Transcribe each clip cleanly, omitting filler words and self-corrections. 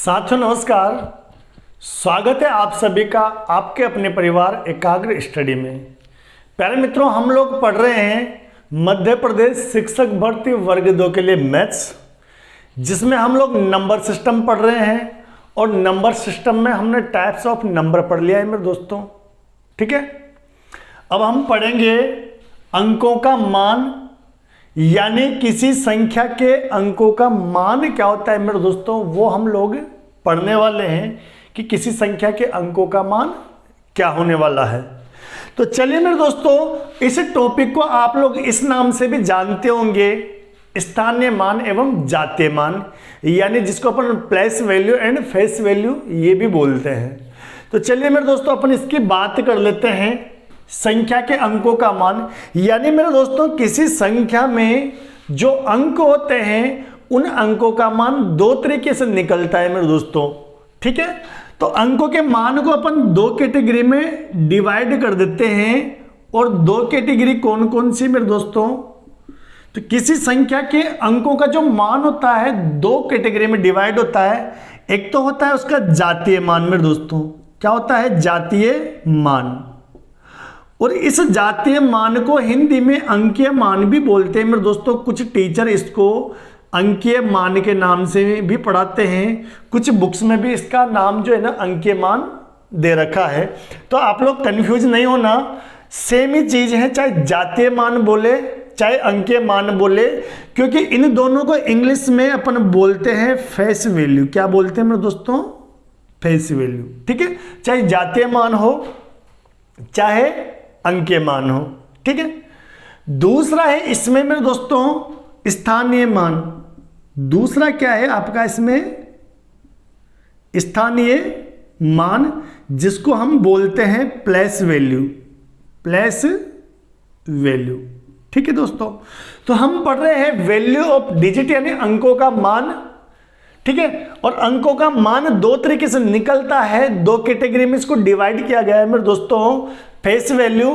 साथियों नमस्कार। स्वागत है आप सभी का आपके अपने परिवार एकाग्र स्टडी में। प्यारे मित्रों, हम लोग पढ़ रहे हैं मध्य प्रदेश शिक्षक भर्ती वर्ग 2 के लिए मैथ्स, जिसमें हम लोग नंबर सिस्टम पढ़ रहे हैं और नंबर सिस्टम में हमने टाइप्स ऑफ नंबर पढ़ लिया है मेरे दोस्तों। ठीक है, अब हम पढ़ेंगे अंकों का मान, यानी किसी संख्या के अंकों का मान क्या होता है मेरे दोस्तों, वो हम लोग पढ़ने वाले हैं कि किसी संख्या के अंकों का मान क्या होने वाला है। तो चलिए मेरे दोस्तों, इस टॉपिक को आप लोग इस नाम से भी जानते होंगे, स्थानीय मान एवं जातीय मान, यानी जिसको अपन place value and face value ये भी बोलते हैं। तो चलिए मेरे दोस्तों, अपन इसकी बात कर लेते हैं। संख्या के अंकों का मान, यानी मेरे दोस्तों किसी संख्या में जो अंक होते हैं उन अंकों का मान दो तरीके से निकलता है मेरे दोस्तों। ठीक है, तो अंकों के मान को अपन दो कैटेगरी में डिवाइड कर देते हैं। और दो कैटेगरी कौन कौन सी मेरे दोस्तों? तो किसी संख्या के अंकों का जो मान होता है दो कैटेगरी में डिवाइड होता है। एक तो होता है उसका जातीय मान मेरे दोस्तों। क्या होता है? जातीय मान। और इस जातीय मान को हिंदी में अंकीय मान भी बोलते हैं मेरे दोस्तों। कुछ टीचर इसको अंकीय मान के नाम से भी पढ़ाते हैं, कुछ बुक्स में भी इसका नाम जो है ना अंकीय मान दे रखा है। तो आप लोग कंफ्यूज नहीं होना, सेम ही चीज है, चाहे जातीय मान बोले चाहे अंकीय मान बोले, क्योंकि इन दोनों को इंग्लिश में अपन बोलते हैं फेस वैल्यू। क्या बोलते हैं मेरे दोस्तों? Face value. ठीक है, चाहे जातीय मान हो चाहे अंकीय मान हो। ठीक है, दूसरा है इसमें मेरे दोस्तों स्थानीय मान। दूसरा क्या है आपका इसमें? स्थानीय मान, जिसको हम बोलते हैं प्लेस वैल्यू। Place value. ठीक है दोस्तों, तो हम पढ़ रहे हैं वैल्यू ऑफ डिजिट, यानी अंकों का मान। ठीक है, और अंकों का मान दो तरीके से निकलता है, दो कैटेगरी में इसको डिवाइड किया गया है मेरे दोस्तों, face value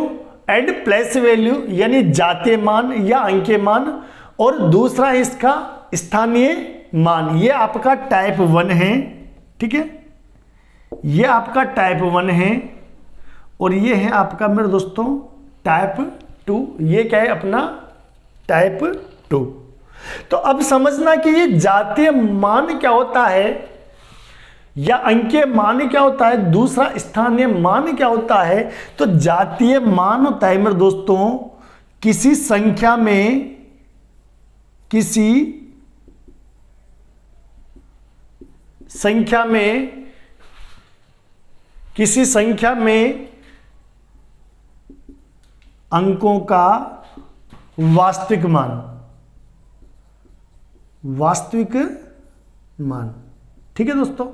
and place value, यानी जातीय मान या अंकीय मान। और दूसरा है इसका स्थानीय मान। ये आपका टाइप 1 है। ठीक है, ये आपका टाइप 1 है और ये है आपका मेरे दोस्तों टाइप 2। ये क्या है अपना? टाइप 2। तो अब समझना कि ये जातीय मान क्या होता है या अंकीय मान क्या होता है, दूसरा स्थानीय मान क्या होता है। तो जातीय मान होता है मेरे दोस्तों किसी संख्या में, किसी संख्या में अंकों का वास्तविक मान। वास्तविक मान। ठीक है दोस्तों,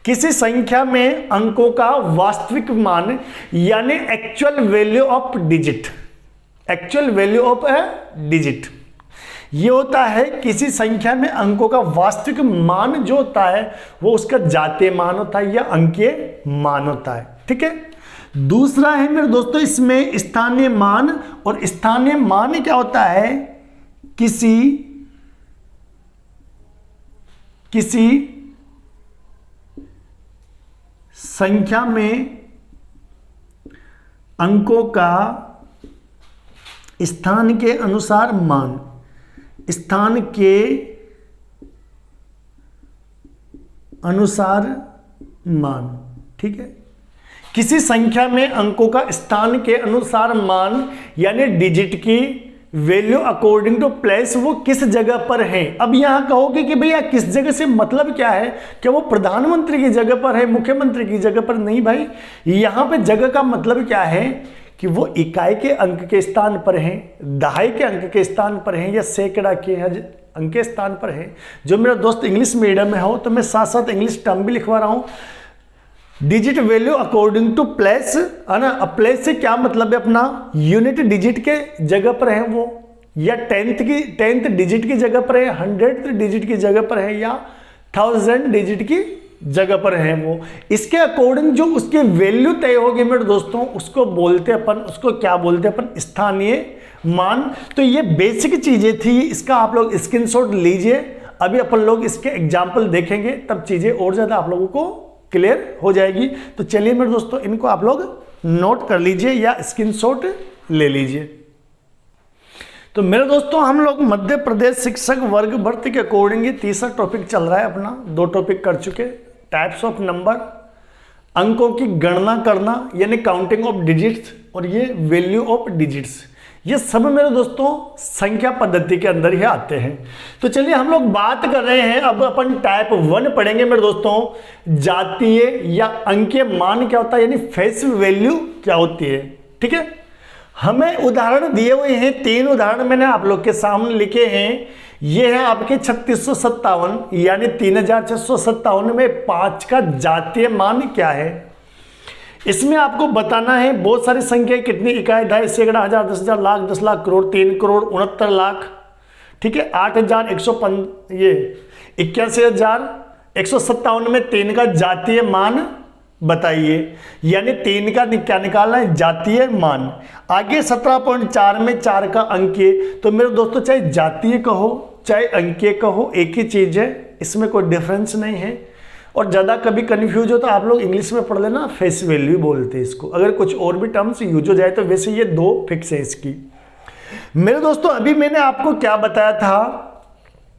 किसी संख्या में अंकों का वास्तविक मान, यानी actual value of digit. Actual value of A digit ये होता है किसी संख्या में अंकों का वास्तविक मान जो होता है वो उसका जातीय मान होता है या अंकीय मान होता है। ठीक है, दूसरा है मेरे दोस्तों इसमें स्थानीय मान। और स्थानीय मान क्या होता है? किसी संख्या में अंकों का स्थान के अनुसार मान। स्थान के अनुसार मान। ठीक है, किसी संख्या में अंकों का स्थान के अनुसार मान, यानी डिजिट की वैल्यू अकॉर्डिंग टू प्लेस, वो किस जगह पर है। अब यहां कहोगे कि भैया किस जगह से मतलब क्या है? क्या वो प्रधानमंत्री की जगह पर है, मुख्यमंत्री की जगह पर? नहीं भाई, यहां पे जगह का मतलब क्या है कि वो इकाई के अंक के स्थान पर है, दहाई के अंक के स्थान पर है, या सैकड़ा के अंक के स्थान पर है। जो मेरा दोस्त इंग्लिश मीडियम में हो तो मैं साथ साथ इंग्लिश टर्म भी लिखवा रहा हूं। Digit value according to place, है ना। अब प्लेस से क्या मतलब है अपना? यूनिट डिजिट के जगह पर है वो, या टेंथ डिजिट की जगह पर है, 100th डिजिट की जगह पर है, या 1000 डिजिट की जगह पर है वो। इसके अकॉर्डिंग जो उसकी वैल्यू तय होगी मेरे दोस्तों, उसको बोलते अपन, उसको क्या बोलते हैं अपन? स्थानीय मान। तो ये बेसिक चीजें थी, इसका आप लोग स्क्रीनशॉट लीजिए, अभी अपन लोग इसके एग्जाम्पल देखेंगे, तब चीजें और ज्यादा आप लोगों को क्लियर हो जाएगी। तो चलिए मेरे दोस्तों, इनको आप लोग नोट कर लीजिए या स्क्रीनशॉट ले लीजिए। तो मेरे दोस्तों, हम लोग मध्य प्रदेश शिक्षक वर्ग भर्ती के अकॉर्डिंग ये तीसरा टॉपिक चल रहा है अपना। 2 टॉपिक कर चुके, टाइप्स ऑफ नंबर, अंकों की गणना करना यानी काउंटिंग ऑफ डिजिट्स, और ये वैल्यू ऑफ डिजिट्स। ये सब मेरे दोस्तों संख्या पद्धति के अंदर ही आते हैं। तो चलिए हम लोग बात कर रहे हैं, अब अपन टाइप 1 पढ़ेंगे मेरे दोस्तों, जातीय या अंकीय मान क्या होता है, यानी फेस वैल्यू क्या होती है। ठीक है, हमें उदाहरण दिए हुए हैं, 3 उदाहरण मैंने आप लोग के सामने लिखे हैं। ये है आपके 3657 यानी 3657 में 5 का जातीय मान क्या है। इसमें आपको बताना है बहुत सारी संख्या, कितनी इकाई, दहाई, सैकड़ा, हजार, 10,000, लाख, 10 लाख, करोड़, 3 करोड़ 69 लाख। ठीक है, 8,105 ये 81,157 में 3 का जातीय मान बताइए, यानी 3 का क्या निकालना है, जातीय मान। आगे 17.4 में 4 का अंकीय। तो मेरे दोस्तों, चाहे जातीय कहो चाहे अंकीय कहो, एक ही चीज है, इसमें कोई डिफरेंस नहीं है। और ज़्यादा कभी कन्फ्यूज हो तो आप लोग इंग्लिश में पढ़ लेना, फेस वैल्यू बोलते हैं इसको। अगर कुछ और भी टर्म्स यूज हो जाए तो वैसे ये 2 फिक्स है इसकी। मेरे दोस्तों, अभी मैंने आपको क्या बताया था,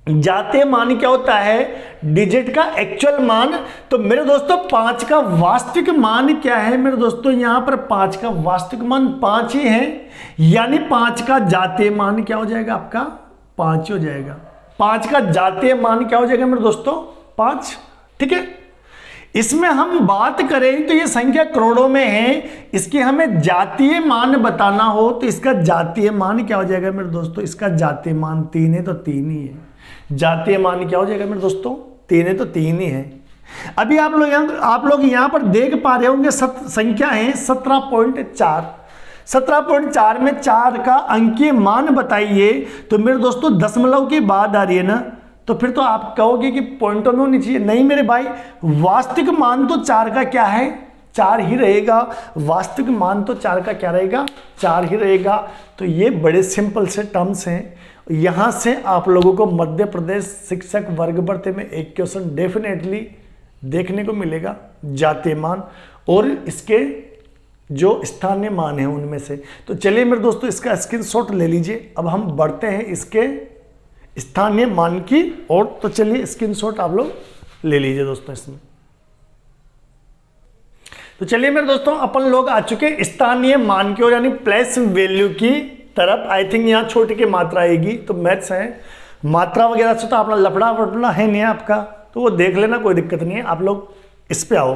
जातीय मान क्या होता है, डिजिट का एक्चुअल मान। तो मेरे दोस्तों, 5 का वास्तविक मान क्या है। मेरे दोस्तों, यहां पर 5 का वास्तविक मान 5 ही है, यानी 5 का जातीय मान क्या हो जाएगा, आपका 5 हो जाएगा। 5 का जातीय मान क्या हो जाएगा मेरे दोस्तों, 5। ठीक है, इसमें हम बात करें तो ये संख्या करोड़ों में है, इसके हमें जातीय मान बताना हो तो इसका जातीय मान क्या हो जाएगा मेरे दोस्तों, इसका जातीय मान 3 है तो 3 ही है। जातीय मान क्या हो जाएगा मेरे दोस्तों, 3 है तो 3 ही है। अभी आप लोग यहां पर देख पा रहे होंगे, संख्या है 17.4। 17.4 में 4 का अंकीय मान बताइए। तो मेरे दोस्तों, दशमलव की बात आ रही है ना, तो फिर तो आप कहोगे कि पॉइंटों में होनी चाहिए। नहीं मेरे भाई, वास्तविक मान तो 4 का क्या है, 4 ही रहेगा। वास्तविक मान तो 4 का क्या रहेगा, 4 ही रहेगा। तो ये बड़े सिंपल से टर्म्स हैं। यहां से आप लोगों को मध्य प्रदेश शिक्षक वर्ग भर्ती में एक क्वेश्चन डेफिनेटली देखने को मिलेगा, जातीय मान और इसके जो स्थानीय मान है उनमें से। तो चलिए मेरे दोस्तों, इसका स्क्रीनशॉट ले लीजिए। अब हम बढ़ते हैं इसके स्थानीय मान की ओर। तो चलिए स्क्रीनशॉट आप लोग ले लीजिए दोस्तों इसमें। तो चलिए मेरे दोस्तों, अपन लोग आ चुके स्थानीय मान की ओर, यानी प्लेस वैल्यू की तरफ। आई थिंक यहाँ छोटी की मात्रा आएगी, तो मैथ्स है, मात्रा वगैरह से तो अपना लफड़ा वफड़ा है नहीं आपका, तो वो देख लेना, कोई दिक्कत नहीं है। आप लोग इस पे आओ।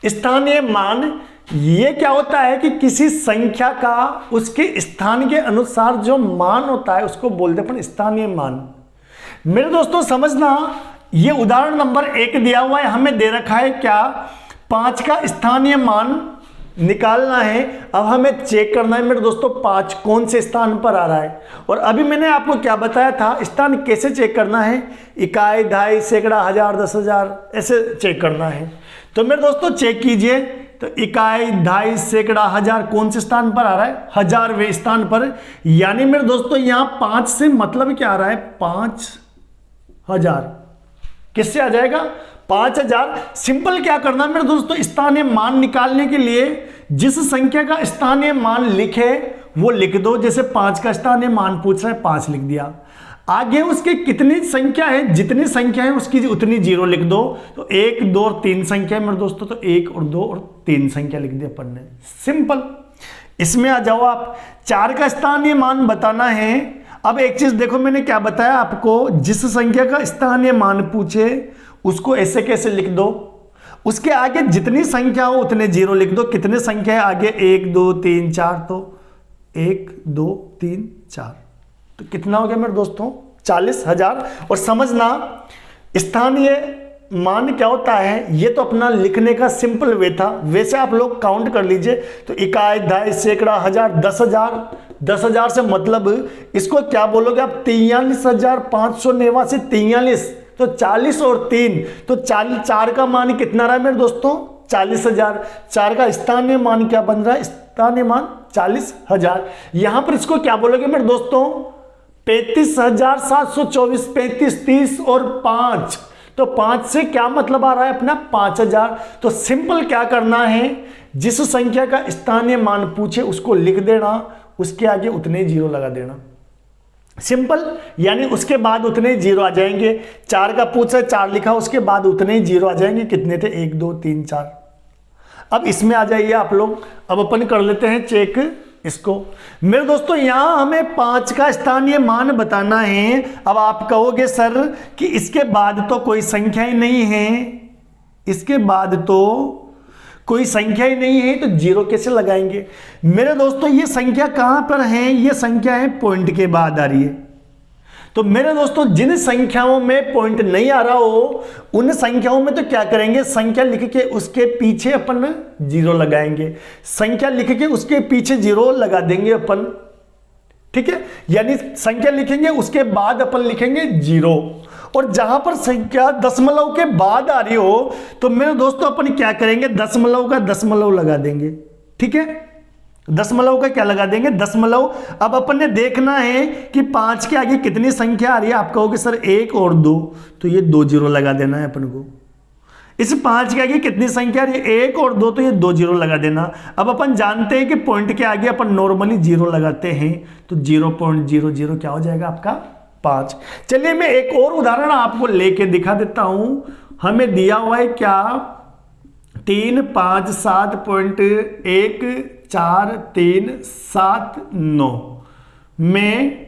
स्थानीय मान ये क्या होता है कि किसी संख्या का उसके स्थान के अनुसार जो मान होता है उसको बोलते हैं अपन स्थानीय मान। मेरे दोस्तों समझना, ये उदाहरण नंबर 1 दिया हुआ है, हमें दे रखा है क्या, 5 का स्थानीय मान निकालना है। अब हमें चेक करना है मेरे दोस्तों, 5 कौन से स्थान पर आ रहा है। और अभी मैंने आपको क्या बताया था, स्थान कैसे चेक करना है, इकाई, दहाई, सैकड़ा, हजार, 10,000 ऐसे चेक करना है। तो मेरे दोस्तों चेक कीजिए, तो इकाई, दहाई, सैकड़ा, हजार कौन से स्थान पर आ रहा है, 1000वें स्थान पर। यानी मेरे दोस्तों यहाँ 5 से मतलब क्या आ रहा है, 5000 किससे आ जाएगा, 5000। सिंपल क्या करना है मेरे दोस्तों, स्थानीय मान निकालने के लिए जिस संख्या का स्थानीय मान लिखे वो लिख दो। जैसे 5 का स्थानीय मान पूछ रहा है, 5 लिख दिया। आगे उसकी कितनी संख्या है, जितनी संख्या है उसकी उतनी 0 लिख दो। तो 1, 2 और 3 संख्या है मेरे दोस्तों, तो 1 और 2 और 3 संख्या लिख दी अपन ने। सिंपल। इसमें आ जाओ आप, 4 का स्थानीय मान बताना है। अब एक चीज देखो, मैंने क्या बताया आपको, जिस संख्या का स्थानीय मान पूछे उसको ऐसे कैसे लिख दो, उसके आगे जितनी संख्या हो उतने 0 लिख दो। कितने संख्या है आगे, 1, 2, 3, 4, तो 1, 2, 3, 4, तो कितना हो गया मेरे दोस्तों, 40,000। और समझना, स्थानीय मान क्या होता है, ये तो अपना लिखने का सिंपल वे था, वैसे आप लोग काउंट कर लीजिए। तो इकाई, दहाई, सैकड़ा, हजार, 10,000, 10,000 से मतलब इसको क्या बोलोगे आप, 43,589, 43। तो 40 और 3, तो 4 का मान कितना रहा है मेरे दोस्तों, 40,000। 4 का स्थानीय मान क्या बन रहा है, स्थानीय मान 40,000। यहां पर इसको क्या बोलोगे मेरे दोस्तों, 35,724, 35, 30 और 5, तो 5 से क्या मतलब आ रहा है अपना 5,000। तो सिंपल क्या करना है, जिस संख्या का स्थानीय मान पूछे उसको लिख देना, उसके आगे उतने जीरो लगा देना, सिंपल। यानी उसके बाद उतने जीरो आ जाएंगे। 4 का पूछा, 4 लिखा, उसके बाद उतने जीरो आ जाएंगे। कितने थे, 1 2 3 4। अब इसमें आ जाइए आप लोग। अब अपन कर लेते हैं चेक इसको। मेरे दोस्तों यहां हमें 5 का स्थानीय मान बताना है। अब आप कहोगे सर कि इसके बाद तो कोई संख्या ही नहीं है, इसके बाद तो कोई संख्या ही नहीं है, तो जीरो कैसे लगाएंगे। मेरे दोस्तों ये संख्या कहां पर है, ये संख्या है पॉइंट के बाद आ रही है। तो मेरे दोस्तों जिन संख्याओं में पॉइंट नहीं आ रहा हो उन संख्याओं में तो क्या करेंगे, संख्या लिख के उसके पीछे अपन जीरो लगाएंगे, संख्या लिख के उसके पीछे जीरो लगा देंगे अपन, ठीक है। यानी संख्या लिखेंगे उसके बाद अपन लिखेंगे जीरो। और जहां पर संख्या दशमलव के बाद आ रही हो तो मेरे दोस्तों अपन क्या करेंगे, दशमलव का दशमलव लगा देंगे, ठीक है। दशमलव का क्या लगा देंगे, दशमलव। अब अपन ने देखना है कि 5 के आगे कितनी संख्या आ रही है। आप कहोगे सर 1 और 2, तो ये 2 जीरो लगा देना है अपन को। इस 5 के आगे कितनी संख्या आ रही है, 1 और 2, तो ये 2 जीरो लगा देना। अब अपन जानते हैं कि पॉइंट के आगे अपन नॉर्मली जीरो लगाते हैं, तो 0.00 क्या हो जाएगा आपका 5। चलिए मैं एक और उदाहरण आपको लेके दिखा देता हूं। हमें दिया हुआ है क्या, 357.14379 में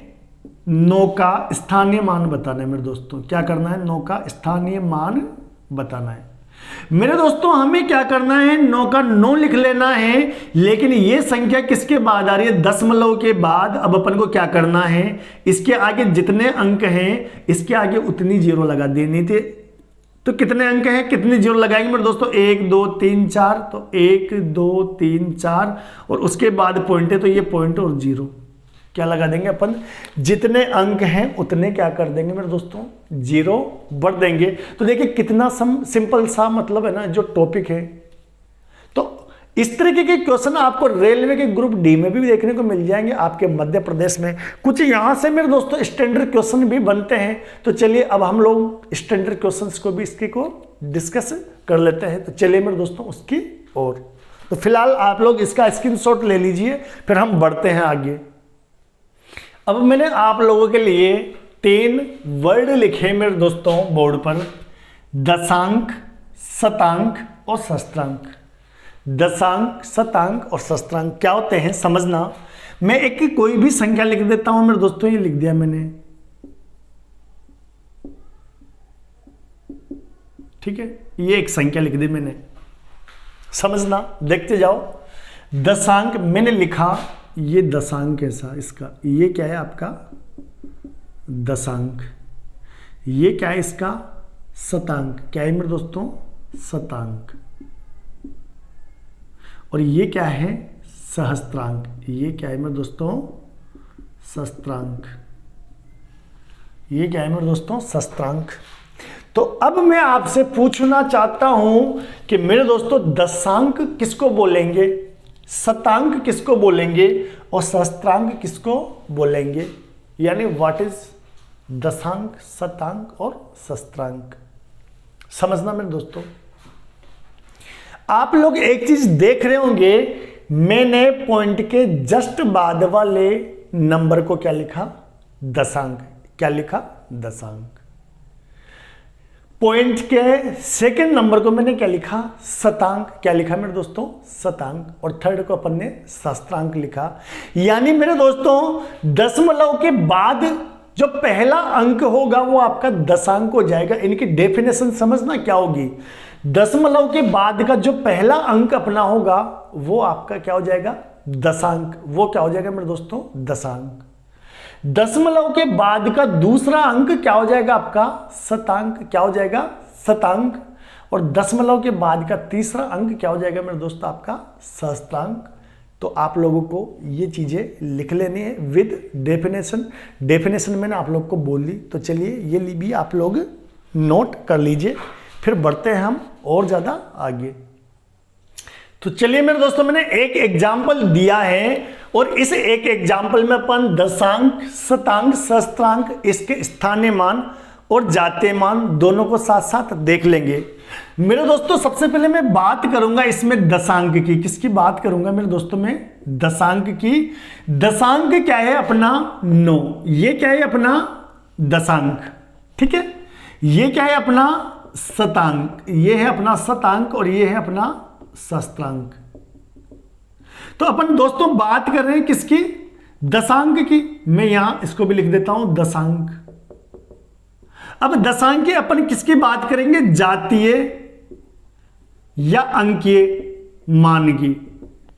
9 का स्थानीय मान बताना है। मेरे दोस्तों क्या करना है, 9 का स्थानीय मान बताना है। मेरे दोस्तों हमें क्या करना है, 9 का 9 लिख लेना है। लेकिन ये संख्या किसके बाद आ रही है, दशमलव के बाद। अब अपन को क्या करना है, इसके आगे जितने अंक हैं इसके आगे उतनी जीरो लगा देनी थी। तो कितने अंक हैं, कितनी जीरो लगाएंगे मेरे दोस्तों, 1 2 3 4, तो 1 2 3 4 और उसके बाद पॉइंट है, तो ये पॉइंट और जीरो क्या लगा देंगे अपन, जितने अंक हैं उतने क्या कर देंगे मेरे दोस्तों, जीरो बढ़ देंगे। तो देखिए कितना सिंपल सा मतलब है ना जो टॉपिक है। तो इस तरीके के क्वेश्चन आपको रेलवे के ग्रुप डी में भी देखने को मिल जाएंगे, आपके मध्य प्रदेश में। कुछ यहां से मेरे दोस्तों स्टैंडर्ड क्वेश्चन भी बनते हैं। तो चलिए अब हम लोग स्टैंडर्ड क्वेश्चंस को भी इसके को डिस्कस कर लेते हैं। तो चलिए मेरे दोस्तों उसकी ओर। तो फिलहाल आप लोग इसका स्क्रीनशॉट ले लीजिए, फिर हम बढ़ते हैं आगे। अब मैंने आप लोगों के लिए 3 वर्ड लिखे मेरे दोस्तों बोर्ड पर, दशांक, शतांक और सहस्त्रांक। दशांक, शतांक और सहस्त्रांक क्या होते हैं समझना। मैं एक कोई भी संख्या लिख देता हूं मेरे दोस्तों, ये लिख दिया मैंने, ठीक है। ये एक संख्या लिख दी मैंने, समझना, देखते जाओ। दशांक मैंने लिखा, ये दशांक ऐसा इसका, ये क्या है आपका दशांक, ये क्या है इसका शतांक, क्या है मेरे दोस्तों शतांक। और ये क्या है सहस्त्रांक, ये क्या है मेरे दोस्तों सहस्त्रांक, ये क्या है मेरे दोस्तों सहस्त्रांक। तो अब मैं आपसे पूछना चाहता हूं कि मेरे दोस्तों दशांक किसको बोलेंगे, शतांक किसको बोलेंगे और सहस्त्रांक किसको बोलेंगे। यानी व्हाट इज दशांक, शतांक और सहस्त्रांक, समझना मेरे दोस्तों। आप लोग एक चीज देख रहे होंगे, मैंने पॉइंट के जस्ट बाद वाले नंबर को क्या लिखा, दशांक। क्या लिखा, दशांक। पॉइंट के सेकंड नंबर को मैंने क्या लिखा, शतांक। क्या लिखा मेरे दोस्तों, शतांक। और थर्ड को अपन ने सहस्त्रांक लिखा। यानी मेरे दोस्तों दशमलव के बाद जो पहला अंक होगा वो आपका दशांक हो जाएगा। इनकी डेफिनेशन समझना क्या होगी, दशमलव के बाद का जो पहला अंक अपना होगा वो आपका क्या हो जाएगा, दशांक। वो क्या हो जाएगा मेरे दोस्तों, दशांक। दशमलव के बाद का दूसरा अंक क्या हो जाएगा आपका, शतांक। क्या हो जाएगा, शतांक। और दशमलव के बाद का तीसरा अंक क्या हो जाएगा मेरे दोस्तों, आपका सहस्त्रांक। तो आप लोगों को ये चीजें लिख लेनी है विद डेफिनेशन। डेफिनेशन मैंने आप लोग को बोल दी, तो चलिए ये भी आप लोग नोट कर लीजिए, फिर बढ़ते हैं हम और ज्यादा आगे। तो चलिए मेरे दोस्तों मैंने एक एग्जाम्पल दिया है, और इस एक एग्जाम्पल में अपन दशांक, शतांक, सहस्त्रांक, इसके स्थानीय मान और जातीय मान दोनों को साथ साथ देख लेंगे। मेरे दोस्तों सबसे पहले मैं बात करूंगा इसमें दशांक की। किसकी बात करूंगा मेरे दोस्तों में? दशांक की। दशांक क्या है अपना? 9। ये क्या है अपना? दशांक। ठीक है, ये क्या है अपना? शतांक। ये है अपना शतांक और ये है अपना सहस्त्रांक। तो अपन दोस्तों बात कर रहे हैं किसकी? दशांक की। मैं यहां इसको भी लिख देता हूं दशांक। अब दशांक की अपन किसकी बात करेंगे? जातीय या अंकीय मान की।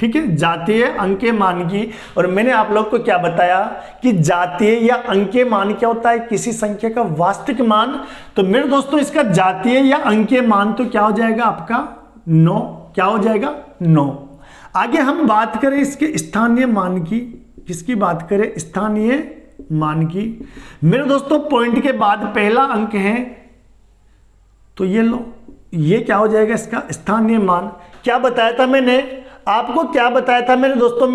ठीक है, जातीय अंकीय मान की। और मैंने आप लोग को क्या बताया कि जातीय या अंकीय मान क्या होता है? किसी संख्या का वास्तविक मान। तो मेरे दोस्तों इसका जातीय या अंकीय मान तो क्या हो जाएगा आपका? 9। क्या हो जाएगा? 9। आगे हम बात करें इसके स्थानीय मान की। किसकी बात करें? स्थानीय मान की। मेरे दोस्तों पॉइंट के बाद पहला अंक है तो ये लो, ये क्या हो जाएगा? इसका स्थानीय मान। क्या बताया था मैंने आपको? क्या बताया था मेरे दोस्तों?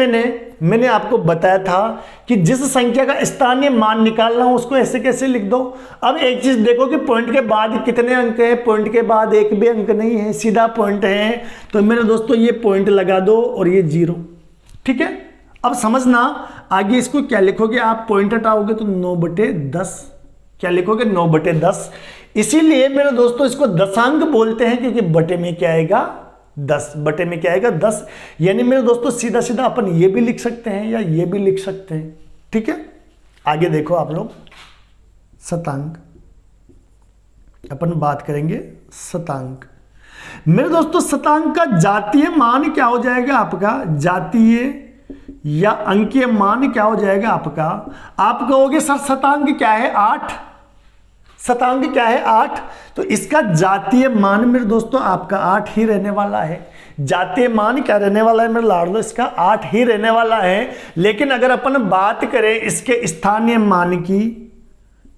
मैंने आपको बताया था कि जिस संख्या का स्थानीय मान निकालना हो उसको ऐसे कैसे लिख दो। अब एक चीज देखो कि पॉइंट के बाद कितने अंक है? पॉइंट के बाद एक भी अंक नहीं है, सीधा पॉइंट है। तो मेरे दोस्तों ये पॉइंट लगा दो और ये 0। ठीक है, अब समझना आगे इसको क्या लिखोगे आप? पॉइंट हटाओगे तो 9/10। क्या लिखोगे? 9/10। इसीलिए मेरे दोस्तों इसको दशांक बोलते हैं क्योंकि बटे में क्या आएगा? 10। बटे में क्या आएगा? 10। यानी मेरे दोस्तों सीधा सीधा अपन ये भी लिख सकते हैं या ये भी लिख सकते हैं। ठीक है, आगे देखो आप लोग, शतांक। अपन बात करेंगे शतांक। मेरे दोस्तों शतांक का जातीय मान क्या हो जाएगा आपका? जातीय या अंकीय मान क्या हो जाएगा आपका? आप कहोगे सर शतांक क्या है? 8। शतांक क्या है? 8। तो इसका जातीय मान मेरे दोस्तों आपका 8 ही रहने वाला है। जातीय मान क्या रहने वाला है मेरे लाडलो? इसका 8 ही रहने वाला है। लेकिन अगर अपन बात करें इसके स्थानीय मान की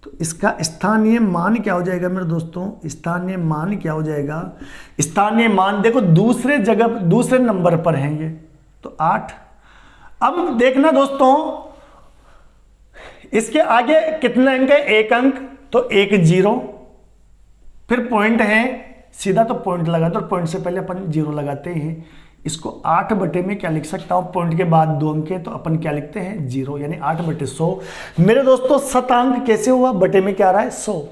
तो इसका स्थानीय मान क्या हो जाएगा मेरे दोस्तों? स्थानीय मान क्या हो जाएगा? स्थानीय मान देखो दूसरे जगह, दूसरे नंबर पर हैं ये, तो 8। अब देखना दोस्तों इसके आगे कितने अंक है? 1 अंक, तो 1 0। फिर पॉइंट है, सीधा तो पॉइंट लगा दो, पॉइंट से पहले अपन 0 लगाते हैं। इसको 8 बटे में क्या लिख सकता हूं? पॉइंट के बाद 2 अंक है तो अपन क्या लिखते हैं? 0, यानी 8/100। मेरे दोस्तों शतांक कैसे हुआ? बटे में क्या आ रहा है? 100।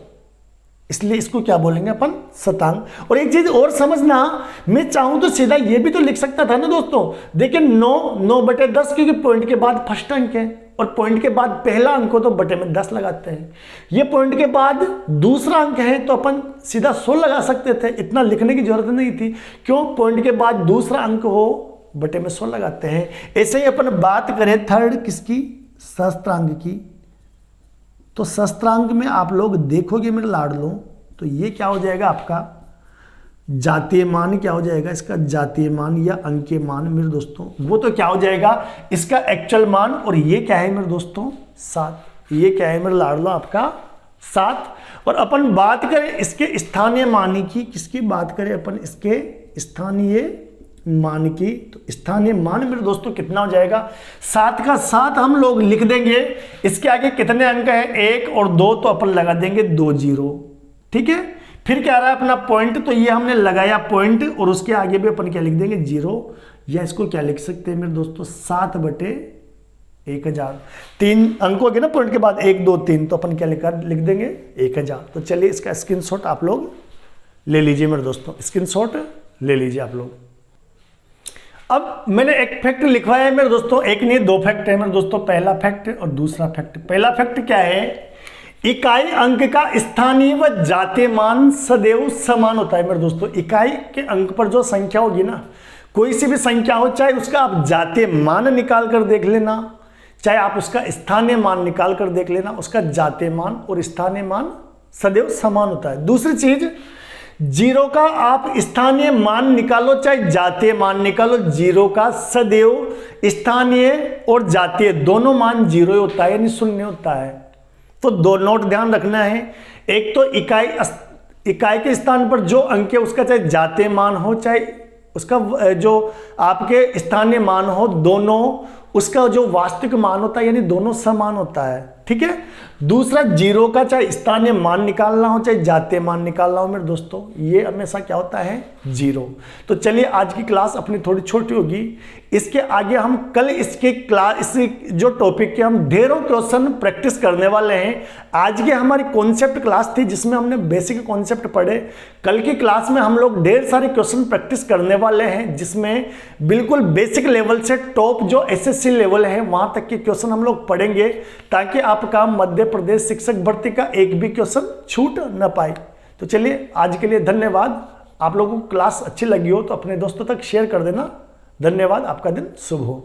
इसलिए इसको क्या बोलेंगे अपन? शतांक। और एक चीज और समझना, मैं चाहूं तो सीधा ये भी तो लिख सकता था ना दोस्तों। देखिए 9/10 क्योंकि पॉइंट के बाद फर्स्ट अंक है और पॉइंट के बाद पहला अंक हो तो बटे में 10 लगाते हैं। ये पॉइंट के बाद दूसरा अंक है तो अपन सीधा 100 लगा सकते थे, इतना लिखने की जरूरत नहीं थी। क्यों? पॉइंट के बाद दूसरा अंक हो, बटे में 100 लगाते हैं। ऐसे ही अपन बात करें थर्ड किसकी? सहस्त्रांक की। तो सहस्त्रांक में आप लोग देखोगे मेरे लाडलो तो ये क्या हो जाएगा आपका? जातीय मान क्या हो जाएगा? इसका जातीय मान या अंकीय मान मेरे दोस्तों वो तो क्या हो जाएगा? इसका एक्चुअल मान। और ये क्या है मेरे दोस्तों? 7। ये क्या है मेरे लाडलो? आपका 7। और अपन बात करें इसके स्थानीय मान की। किसकी बात करें अपन? इसके स्थानीय मान की। तो स्थानीय मान मेरे दोस्तों कितना हो जाएगा? 7 का 7 हम लोग लिख देंगे। इसके आगे कितने अंक हैं? 1 और 2, तो अपन लगा देंगे 2 0। ठीक है, फिर क्या रहा है अपना पॉइंट? तो ये हमने लगाया पॉइंट और उसके आगे भी अपन क्या लिख देंगे? 0। या इसको क्या लिख सकते हैं मेरे दोस्तों? 7/1000। 3 अंक हो गए ना पॉइंट के बाद, 1 2 3, तो अपन क्या लिख देंगे? 1000। तो चलिए इसका स्क्रीनशॉट आप लोग ले लीजिए मेरे दोस्तों, स्क्रीनशॉट ले लीजिए आप लोग। अब मैंने एक फैक्ट लिखवाया है मेरे दोस्तों, एक नहीं 2 फैक्ट है मेरे दोस्तों। पहला फैक्ट और दूसरा फैक्ट। पहला फैक्ट क्या है? इकाई अंक का स्थानीय व जातीय मान सदैव समान होता है मेरे दोस्तों। इकाई के अंक पर जो संख्या होगी ना, कोई सी भी संख्या हो, चाहे उसका आप जातीय मान निकाल कर देख लेना, चाहे आप उसका स्थानीय मान निकाल कर देख लेना, उसका जातीय मान और स्थानीय मान सदैव समान होता है। दूसरी चीज, 0 का आप स्थानीय मान निकालो चाहे जातीय मान निकालो, 0 का सदैव स्थानीय और जातीय दोनों मान 0 होता है, यानी 0 होता है। तो 2 नोट ध्यान रखना है। एक तो इकाई के स्थान पर जो अंक है उसका चाहे जातीय मान हो चाहे उसका जो आपके स्थानीय मान हो, दोनों उसका जो वास्तविक मान होता है यानी दोनों समान होता है, ठीक है। दूसरा, जीरो का चाहे स्थानीय मान निकालना हो चाहे जातीय मान निकालना हो मेरे दोस्तों, ये हमेशा क्या होता है, जीरो। तो चलिए आज की क्लास अपनी थोड़ी छोटी होगी, इसके आगे हम कल इसके क्लास इस जो टॉपिक के हम ढेरों क्वेश्चन प्रैक्टिस करने वाले हैं। आज की हमारी कॉन्सेप्ट क्लास थी जिसमें हमने बेसिक कॉन्सेप्ट पढ़े। कल की क्लास में हम लोग ढेर सारे क्वेश्चन प्रैक्टिस करने वाले हैं जिसमें बिल्कुल बेसिक लेवल से टॉप जो एसएससी लेवल है वहां तक के क्वेश्चन हम लोग पढ़ेंगे, ताकि आपका मध्य प्रदेश शिक्षक भर्ती का एक भी क्वेश्चन छूट न पाए। तो चलिए आज के लिए धन्यवाद। आप लोगों को क्लास अच्छी लगी हो तो अपने दोस्तों तक शेयर कर देना। धन्यवाद, आपका दिन शुभ हो।